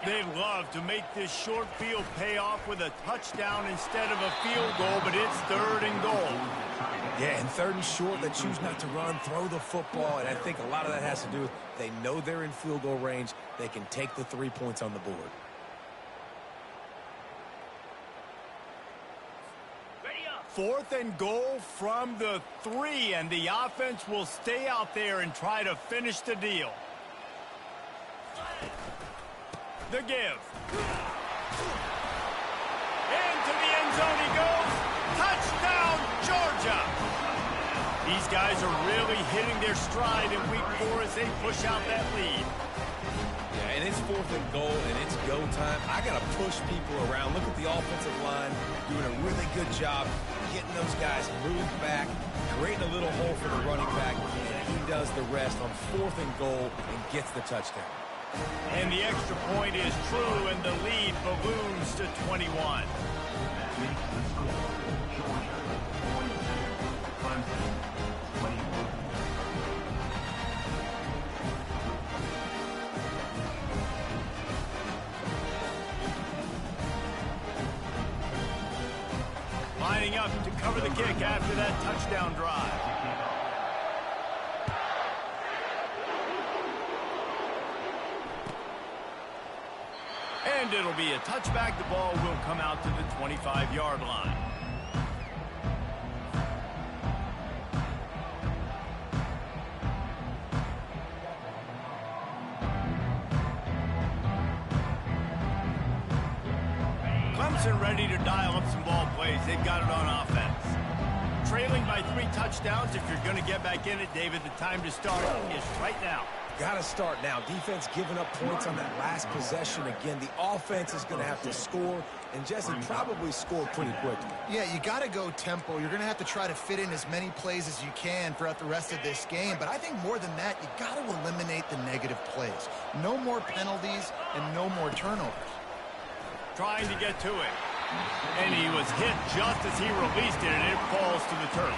They'd love to make this short field pay off with a touchdown instead of a field goal, but it's 3rd and goal. Yeah, and 3rd and short, they choose not to run, throw the football, and I think a lot of that has to do with they know they're in field goal range. They can take the 3 points on the board. 4th and goal from the 3, and the offense will stay out there and try to finish the deal. The give. Into the end zone he goes. Touchdown, Georgia. These guys are really hitting their stride in week 4 as they push out that lead. Yeah, and it's 4th and goal and it's go time, I got to push people around. Look at the offensive line doing a really good job getting those guys moved back, creating a little hole for the running back, and he does the rest on 4th and goal and gets the touchdown. And the extra point is true, and the lead balloons to 21. That makes the score Georgia 42, Clemson 21. Lining up to cover the kick after that touchdown drive. And it'll be a touchback. The ball will come out to the 25-yard line. Clemson ready to dial up some ball plays. They've got it on offense. Trailing by 3 touchdowns. If you're going to get back in it, David, the time to start is right now. Got to start now. Defense giving up points on that last possession. Again, the offense is going to have to score, and Jesse probably score pretty quickly. Yeah, you got to go tempo. You're going to have to try to fit in as many plays as you can throughout the rest of this game. But I think more than that, you got to eliminate the negative plays. No more penalties and no more turnovers. Trying to get to it. And he was hit just as he released it, and it falls to the turf.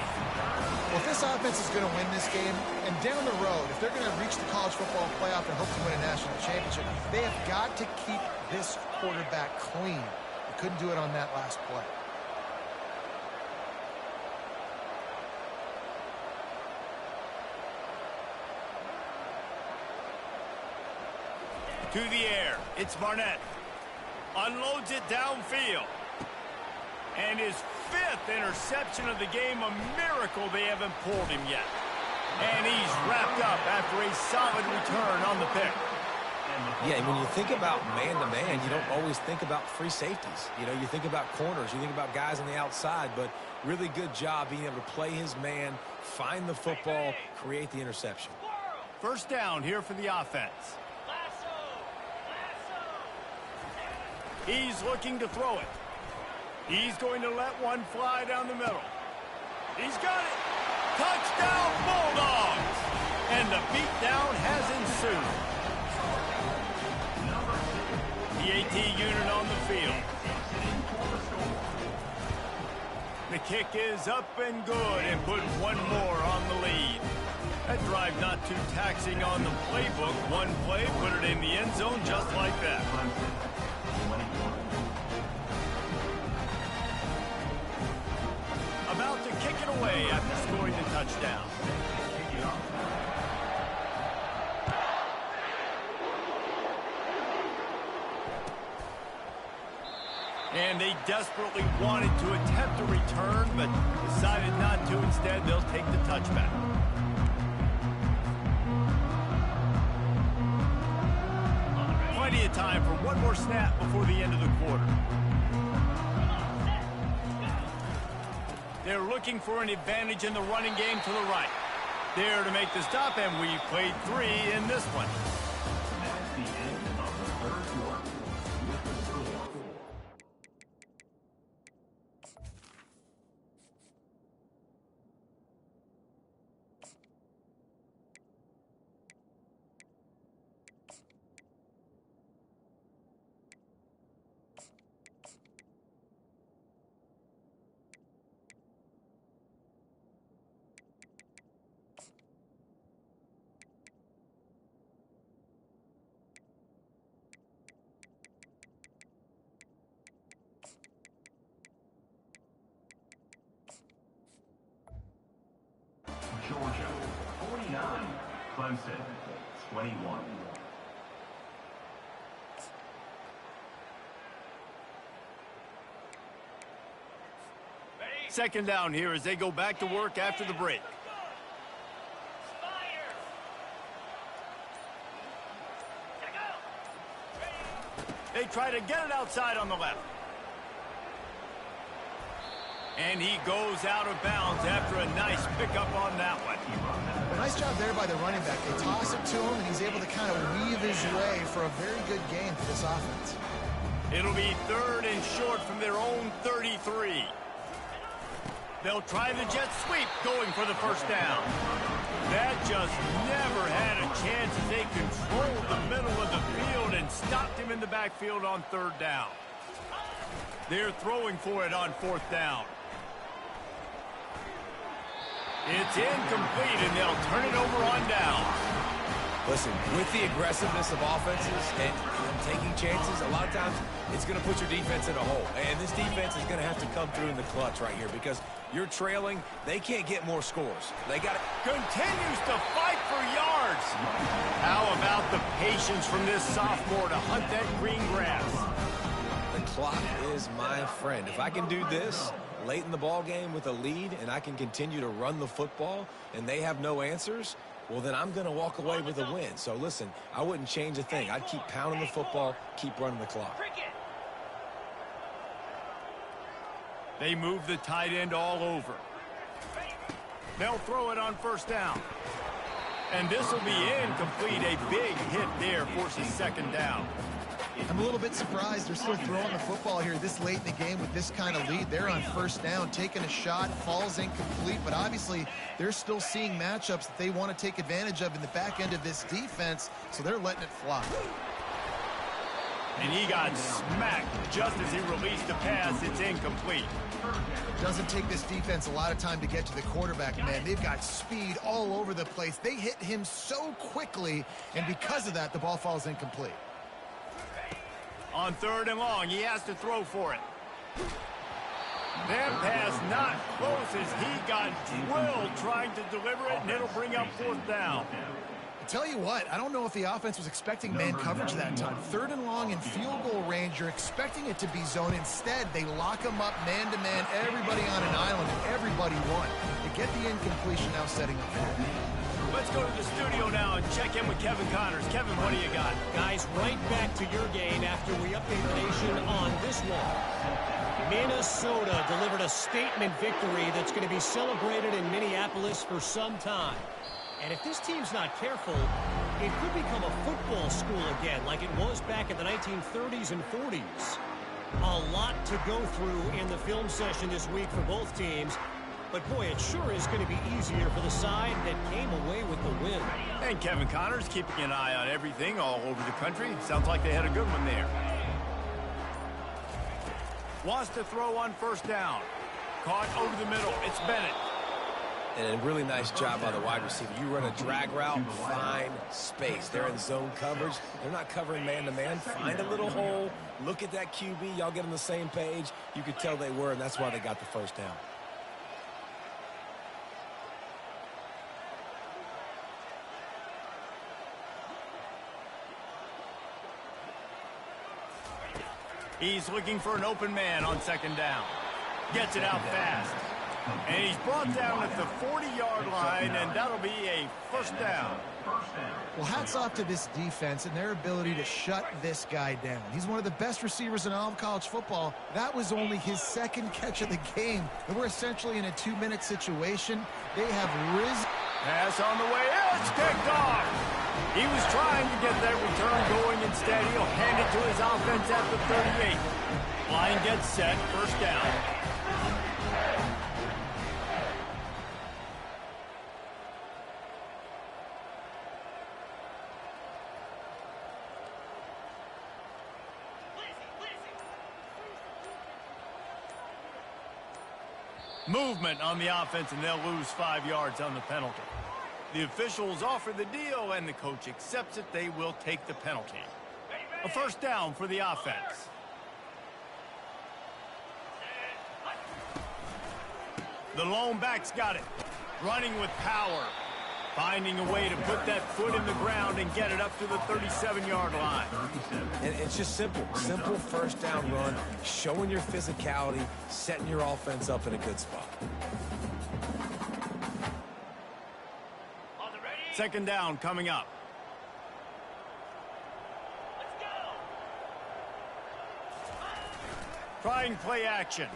Well, if this offense is going to win this game, and down the road, if they're going to reach the college football playoff and hope to win a national championship, they have got to keep this quarterback clean. They couldn't do it on that last play. To the air. It's Barnett. Unloads it downfield. And his 5th interception of the game, a miracle they haven't pulled him yet. And he's wrapped up after a solid return on the pick. Yeah, when you think about man-to-man, you don't always think about free safeties. You know, you think about corners, you think about guys on the outside, but really good job being able to play his man, find the football, create the interception. First down here for the offense. He's looking to throw it. He's going to let one fly down the middle. He's got it. Touchdown, Bulldogs! And the beatdown has ensued. The AT unit on the field. The kick is up and good and put one more on the lead. That drive not too taxing on the playbook. One play, put it in the end zone just like that. About to kick it away after scoring the touchdown. And they desperately wanted to attempt a return, but decided not to. Instead, they'll take the touchback. Plenty of time for one more snap before the end of the quarter. They're looking for an advantage in the running game to the right. There to make the stop, and we played 3 in this one. That's the end of the third quarter with the score. Georgia 49, Clemson 21. Second down here as they go back to work after the break. They try to get it outside on the left. And he goes out of bounds after a nice pickup on that one. Nice job there by the running back. They toss it to him, and he's able to kind of weave his way for a very good game for this offense. It'll be 3rd and short from their own 33. They'll try the jet sweep going for the first down. That just never had a chance as they controlled the middle of the field and stopped him in the backfield on 3rd down. They're throwing for it on 4th down. It's incomplete, and they'll turn it over on down. Listen, with the aggressiveness of offenses and taking chances, a lot of times it's going to put your defense in a hole. And this defense is going to have to come through in the clutch right here because you're trailing. They can't get more scores. They got to... Continues to fight for yards. How about the patience from this sophomore to hunt that green grass? The clock is my friend. If I can do this late in the ball game with a lead and I can continue to run the football and they have no answers, well, then I'm going to walk away with a win. So, listen, I wouldn't change a thing. I'd keep pounding the football, keep running the clock. They move the tight end all over. They'll throw it on 1st down. And this will be incomplete. A big hit there forces 2nd down. I'm a little bit surprised they're still throwing the football here this late in the game with this kind of lead. They're on 1st down, taking a shot, falls incomplete, but obviously they're still seeing matchups that they want to take advantage of in the back end of this defense, so they're letting it fly. And he got smacked just as he released the pass. It's incomplete. Doesn't take this defense a lot of time to get to the quarterback, man. They've got speed all over the place. They hit him so quickly, and because of that, the ball falls incomplete. On 3rd and long, he has to throw for it. That pass not close as he got drilled trying to deliver it, and it'll bring up 4th down. Tell you what, I don't know if the offense was expecting man coverage that time. 3rd and long in field goal range, you're expecting it to be zone. Instead, they lock them up man-to-man, everybody on an island, and everybody won. To get the incompletion now setting up for it. Let's go to the studio now and check in with Kevin Connors. Kevin, what do you got? Guys, right back to your game after we update the nation on this one. Minnesota delivered a statement victory that's going to be celebrated in Minneapolis for some time. And if this team's not careful, it could become a football school again like it was back in the 1930s and 40s. A lot to go through in the film session this week for both teams. But, boy, it sure is going to be easier for the side that came away with the win. And Kevin Connors keeping an eye on everything all over the country. Sounds like they had a good one there. Wants to throw on 1st down. Caught over the middle. It's Bennett. And a really nice job by the wide receiver. You run a drag route, find space. They're in zone coverage. They're not covering man-to-man. Find a little hole. Look at that QB. Y'all get on the same page. You could tell they were, and that's why they got the 1st down. He's looking for an open man on 2nd down. Gets it out fast. And he's brought down at the 40-yard line, and that'll be a 1st down. Well, hats off to this defense and their ability to shut this guy down. He's one of the best receivers in all of college football. That was only his 2nd catch of the game. And we're essentially in a 2-minute situation. They have risen. Pass on the way. It's picked off. He was trying to get that return going. Instead, he'll hand it to his offense at the 38. Line gets set. 1st down. Movement on the offense, and they'll lose 5 yards on the penalty. The officials offer the deal, and the coach accepts it. They will take the penalty. A 1st down for the offense. The lone back's got it. Running with power. Finding a way to put that foot in the ground and get it up to the 37-yard line. And it's just simple. Simple 1st down run, showing your physicality, setting your offense up in a good spot. 2nd down coming up. Let's go. Trying play action.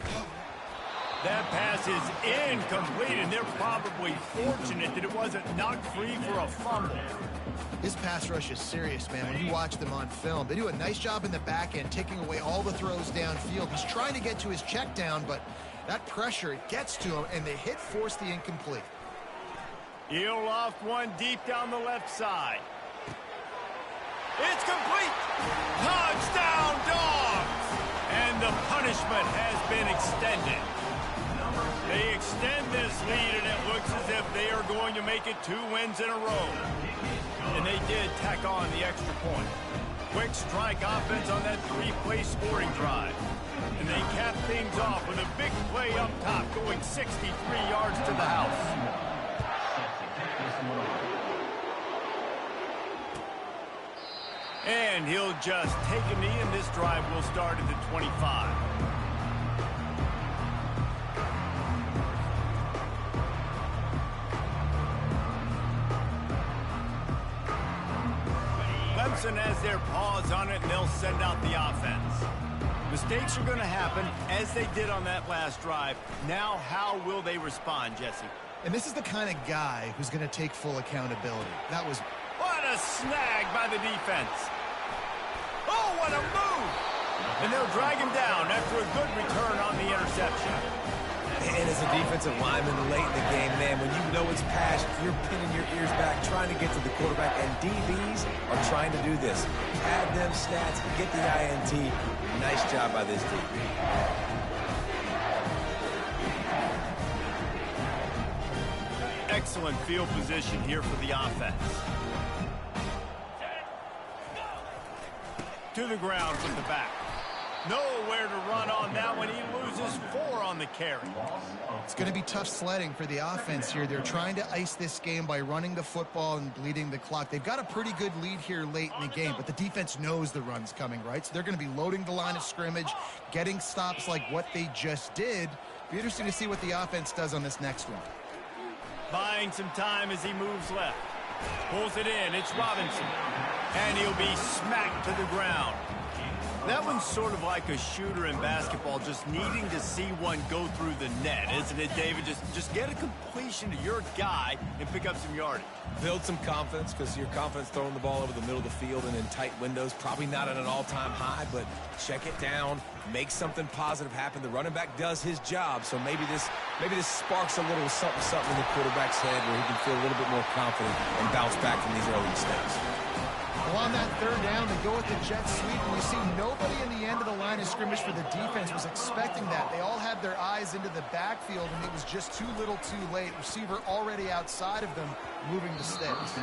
That pass is incomplete, and they're probably fortunate that it wasn't knocked free for a fumble. This pass rush is serious, man. When you watch them on film, they do a nice job in the back end, taking away all the throws downfield. He's trying to get to his check down, but that pressure, it gets to him, and the hit forced the incomplete. He'll loft one deep down the left side. It's complete. Touchdown, Dogs! And the punishment has been extended. They extend this lead, and it looks as if they are going to make it 2 wins in a row. And they did tack on the extra point. Quick strike offense on that 3-play scoring drive. And they cap things off with a big play up top, going 63 yards to the house. And he'll just take a knee, and this drive will start at the 25. Clemson has their paws on it, and they'll send out the offense. Mistakes are going to happen, as they did on that last drive. Now, how will they respond, Jesse? And this is the kind of guy who's going to take full accountability. That was... What a snag by the defense. Oh, what a move! And they'll drag him down after a good return on the interception. And as a defensive lineman late in the game, man, when you know it's passed, you're pinning your ears back, trying to get to the quarterback, and DBs are trying to do this. Add them stats, get the INT. Nice job by this DB. Excellent field position here for the offense. To the ground from the back. Nowhere to run on that one. He loses 4 on the carry. It's going to be tough sledding for the offense here. They're trying to ice this game by running the football and bleeding the clock. They've got a pretty good lead here late in the game, but the defense knows the run's coming, right? So they're going to be loading the line of scrimmage, getting stops like what they just did. Be interesting to see what the offense does on this next one. Buying some time as he moves left. Pulls it in. It's Robinson. And he'll be smacked to the ground. That one's sort of like a shooter in basketball, just needing to see one go through the net, isn't it, David? Just get a completion to your guy and pick up some yardage. Build some confidence, because your confidence throwing the ball over the middle of the field and in tight windows, probably not at an all-time high, but check it down, make something positive happen. The running back does his job, so maybe this sparks a little something in the quarterback's head where he can feel a little bit more confident and bounce back from these early mistakes. Well, on that third down, they go with the jet sweep, and you see nobody in the end of the line of scrimmage for the defense was expecting that. They all had their eyes into the backfield, and it was just too little too late. Receiver already outside of them, moving the sticks.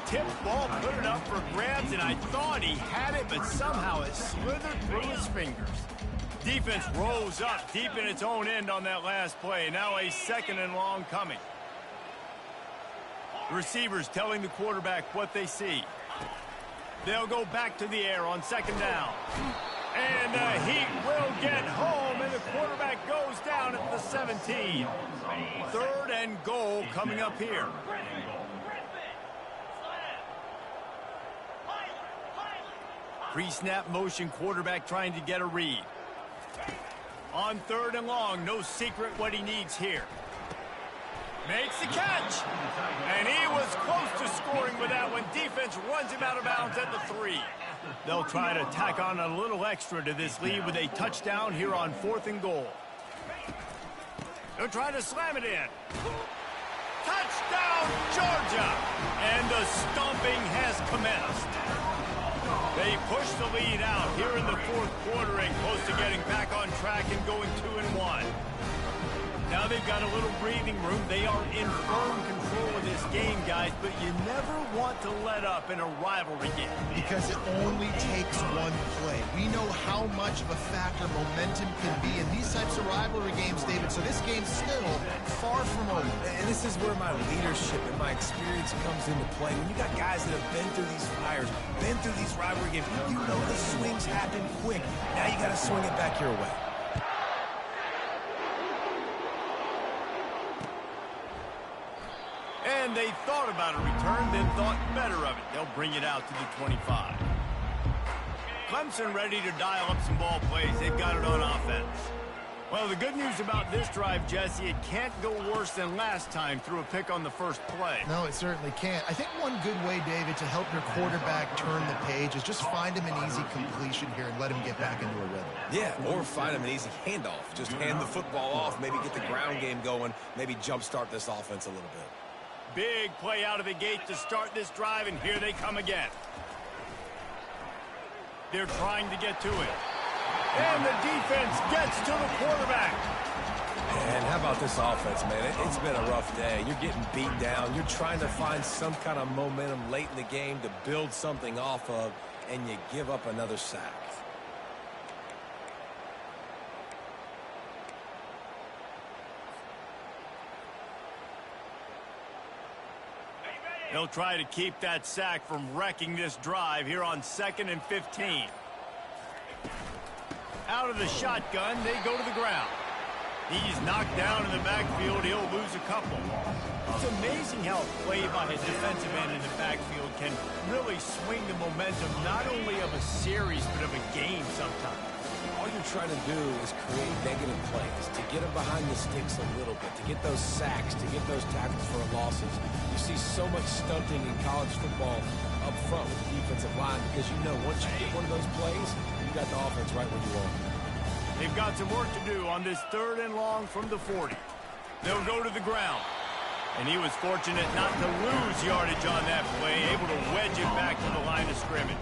Tip ball, put it up for grabs, and I thought he had it, but somehow it slithered through his fingers. Defense rolls up deep in its own end on that last play. Now a 2nd and long coming. The receivers telling the quarterback what they see. They'll go back to the air on 2nd down. And the Heat will get home, and the quarterback goes down at the 17. 3rd and goal coming up here. Pre-snap motion, quarterback trying to get a read. On 3rd and long, no secret what he needs here. Makes the catch. And he was close to scoring with that one. Defense runs him out of bounds at the 3. They'll try to tack on a little extra to this lead with a touchdown here on 4th and goal. They'll try to slam it in. Touchdown, Georgia. And the stomping has commenced. They push the lead out here in the 4th quarter and close to getting back on track and going 2-1. Now they've got a little breathing room. They are in firm control of this game, guys, but you never want to let up in a rivalry game. Because it only takes one play. We know how much of a factor momentum can be in these types of rivalry games, David, so this game's still far from over. And this is where my leadership and my experience comes into play. When you got guys that have been through these fires, been through these rivalry games, you know the swings happen quick. Now you got to swing it back your way. And they thought about a return, then thought better of it. They'll bring it out to the 25. Clemson ready to dial up some ball plays. They've got it on offense. Well, the good news about this drive, Jesse, it can't go worse than last time through a pick on the first play. No, it certainly can't. I think one good way, David, to help your quarterback turn the page is just find him an easy completion here and let him get back into a rhythm. Yeah, or find him an easy handoff. Just hand the football off, maybe get the ground game going, maybe jumpstart this offense a little bit. Big play out of the gate to start this drive, and here they come again. They're trying to get to it. And the defense gets to the quarterback. And how about this offense, man? It's been a rough day. You're getting beat down. You're trying to find some kind of momentum late in the game to build something off of, and you give up another sack. They'll try to keep that sack from wrecking this drive here on 2nd and 15. Out of the shotgun, they go to the ground. He's knocked down in the backfield. He'll lose a couple. It's amazing how a play by a defensive end in the backfield can really swing the momentum not only of a series but of a game sometimes. All you're trying to do is create negative plays, to get them behind the sticks a little bit, to get those sacks, to get those tackles for losses. You see so much stunting in college football up front with the defensive line because you know once you get one of those plays, you got the offense right where you want. They've got some work to do on this 3rd and long from the 40. They'll go to the ground. And he was fortunate not to lose yardage on that play, able to wedge it back to the line of scrimmage.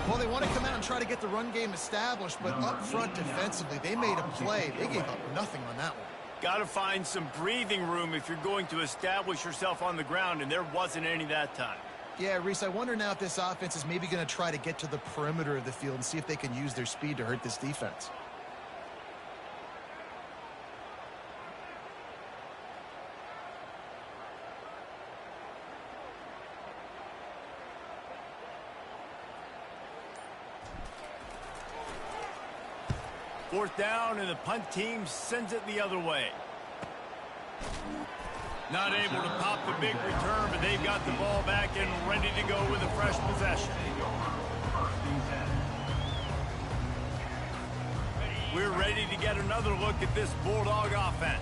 Well, they want to come out and try to get the run game established, but up front defensively, they made a play. They gave up nothing on that one. Got to find some breathing room if you're going to establish yourself on the ground, and there wasn't any that time. Yeah, Reese, I wonder now if this offense is maybe going to try to get to the perimeter of the field and see if they can use their speed to hurt this defense. Fourth down, and the punt team sends it the other way. Not able to pop the big return, but they've got the ball back and ready to go with a fresh possession. We're ready to get another look at this Bulldog offense.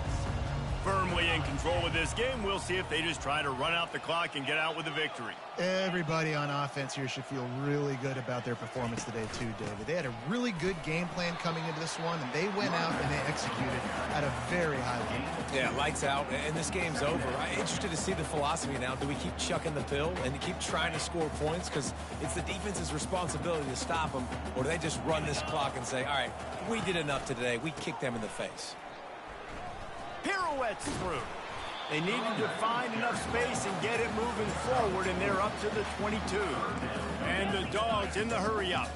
Firmly in control of this game. We'll see if they just try to run out the clock and get out with a victory. Everybody on offense here should feel really good about their performance today too, David. They had a really good game plan coming into this one, and they went out and they executed at a very high level. Yeah, lights out, and this game's over. I'm interested to see the philosophy now. Do we keep chucking the pill and keep trying to score points because it's the defense's responsibility to stop them, or do they just run this clock and say, all right, we did enough today. We kicked them in the face. Pirouettes through. They needed to find enough space and get it moving forward, and they're up to the 22. And the Dogs in the hurry-up.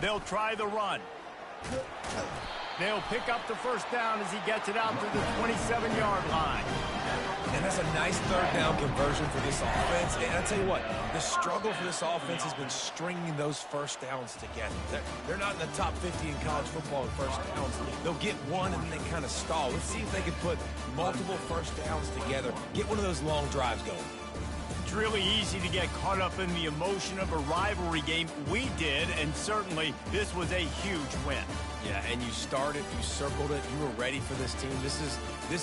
They'll try the run. They'll pick up the first down as he gets it out to the 27-yard line. And that's a nice 3rd down conversion for this offense. And I'll tell you what, the struggle for this offense has been stringing those first downs together. They're not in the top 50 in college football in first downs. They'll get one and then they kind of stall. Let's see if they can put multiple first downs together, get one of those long drives going. It's really easy to get caught up in the emotion of a rivalry game. We did, and certainly this was a huge win. Yeah, and you started, you circled it, you were ready for this team. This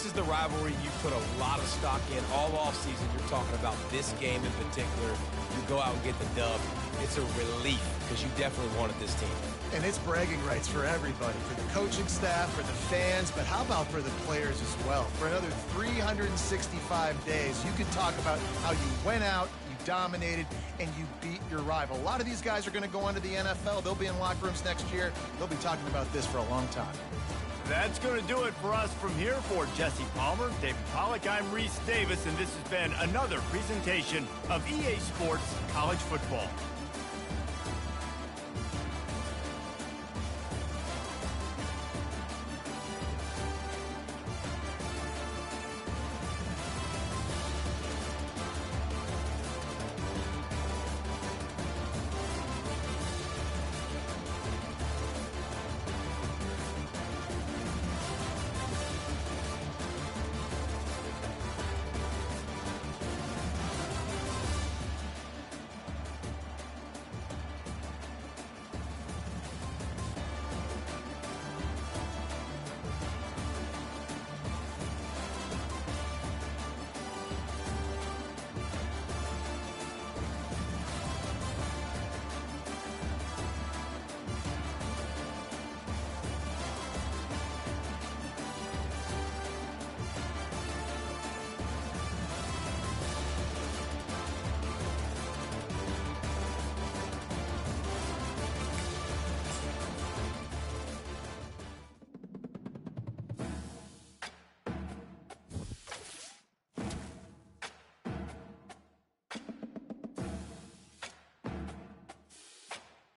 is the rivalry you put a lot of stock in all offseason. You're talking about this game in particular. You go out and get the dub. It's a relief because you definitely wanted this team. And it's bragging rights for everybody, for the coaching staff, for the fans, but how about for the players as well? For another 365 days, you can talk about how you went out, you dominated, and you beat your rival. A lot of these guys are going to go on to the NFL. They'll be in locker rooms next year. They'll be talking about this for a long time. That's going to do it for us from here. For Jesse Palmer, David Pollack, I'm Reese Davis, and this has been another presentation of EA Sports College Football.